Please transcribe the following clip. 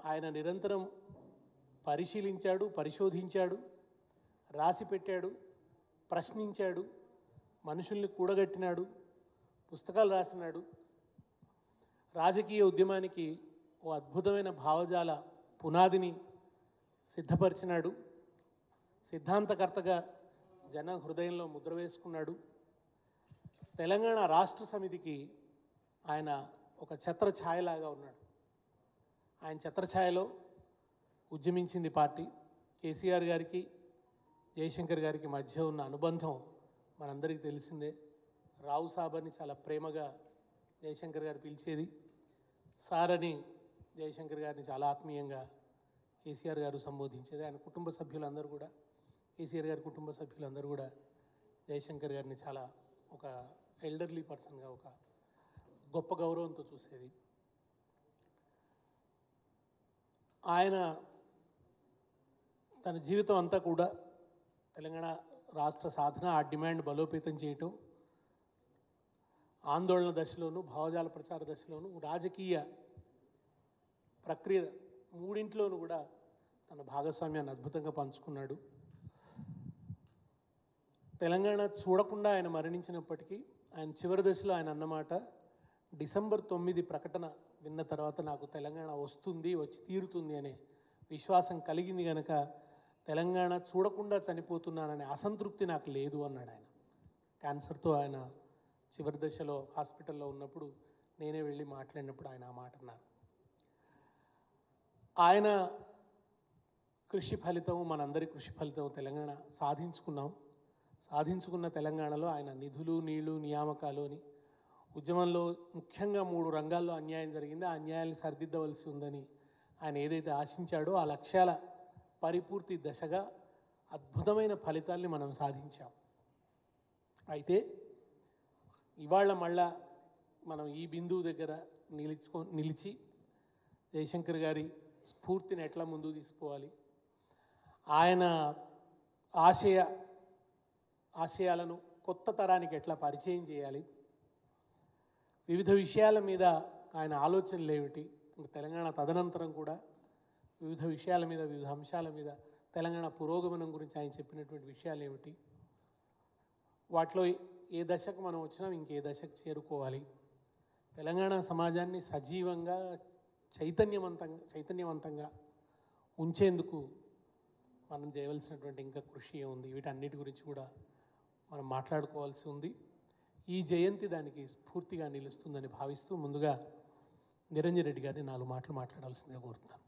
ఆయన నిరంతరం పరిశీలించాడు, పరిశోధించాడు, రాసి పెట్టాడు, ప్రశ్నించాడు, మనుషుల్ని కూడగట్టినాడు, పుస్తకాలు రాసినాడు. రాజకీయ ఉద్యమానికి ఓ అద్భుతమైన భావజాల పునాదిని సిద్ధపరిచినాడు. సిద్ధాంతకర్తగా జన హృదయంలో ముద్ర వేసుకున్నాడు. తెలంగాణ రాష్ట్ర సమితికి ఆయన ఒక ఛత్రఛాయలాగా ఉన్నాడు. ఆయన ఛత్రఛాయలో ఉద్యమించింది పార్టీ. కేసీఆర్ గారికి జయశంకర్ గారికి మధ్య ఉన్న అనుబంధం మనందరికీ తెలిసిందే. రావు సాబ్ అని చాలా ప్రేమగా జయశంకర్ గారు పిలిచేది. సార్ అని జయశంకర్ గారిని చాలా ఆత్మీయంగా కేసీఆర్ గారు సంబోధించేది. ఆయన కుటుంబ సభ్యులందరూ కూడా, కేసీఆర్ గారి కుటుంబ సభ్యులందరూ కూడా జయశంకర్ గారిని చాలా ఒక ఎల్డర్లీ పర్సన్గా, ఒక గొప్ప గౌరవంతో చూసేది. ఆయన తన జీవితం అంతా కూడా తెలంగాణ రాష్ట్ర సాధన, ఆ డిమాండ్ బలోపేతం చేయటం, ఆందోళన దశలోను, భావజాల ప్రచార దశలోను, రాజకీయ ప్రక్రియ మూడింట్లోనూ కూడా తన భాగస్వామ్యాన్ని అద్భుతంగా పంచుకున్నాడు. తెలంగాణ చూడకుండా ఆయన మరణించినప్పటికీ ఆయన చివరి దశలో ఆయన అన్నమాట, డిసెంబర్ 9 ప్రకటన విన్న తర్వాత నాకు తెలంగాణ వస్తుంది, వచ్చి తీరుతుంది అనే విశ్వాసం కలిగింది కనుక తెలంగాణ చూడకుండా చనిపోతున్నాననే అసంతృప్తి నాకు లేదు అన్నాడు ఆయన. క్యాన్సర్తో ఆయన చివరి దశలో హాస్పిటల్లో ఉన్నప్పుడు నేనే వెళ్ళి మాట్లాడినప్పుడు ఆయన ఆ మాట అన్నారు. ఆయన కృషి ఫలితం, మనందరి కృషి ఫలితం తెలంగాణ సాధించుకున్న తెలంగాణలో ఆయన నిధులు, నీళ్లు, నియామకాలు అని ఉద్యమంలో ముఖ్యంగా 3 రంగాల్లో అన్యాయం జరిగింది. ఆ అన్యాయాన్ని సరిదిద్దవలసి ఉందని ఆయన ఏదైతే ఆశించాడో ఆ లక్ష్యాల పరిపూర్తి దశగా అద్భుతమైన ఫలితాల్ని మనం సాధించాం. అయితే ఇవాళ మళ్ళా మనం ఈ బిందువు దగ్గర నిలిచి జయశంకర్ గారి స్ఫూర్తిని ఎట్లా ముందుకు తీసుకోవాలి, ఆయన ఆశయాలను కొత్త తరానికి ఎట్లా పరిచయం చేయాలి, వివిధ విషయాల మీద ఆయన ఆలోచనలు ఏమిటి, తెలంగాణ తదనంతరం కూడా వివిధ విషయాల మీద, వివిధ అంశాల మీద తెలంగాణ పురోగమనం గురించి ఆయన చెప్పినటువంటి విషయాలు ఏమిటి, వాటిలో ఏ దశకు మనం వచ్చినాం, ఇంకే దశకు చేరుకోవాలి, తెలంగాణ సమాజాన్ని సజీవంగా చైతన్యవంతంగా ఉంచేందుకు మనం చేయవలసినటువంటి ఇంకా కృషి ఉంది. వీటన్నిటి గురించి కూడా మనం మాట్లాడుకోవాల్సి ఉంది. ఈ జయంతి దానికి స్ఫూర్తిగా నిలుస్తుందని భావిస్తూ ముందుగా నిరంజన్ రెడ్డి గారిని 4 మాటలు మాట్లాడాల్సిందిగా కోరుతున్నాను.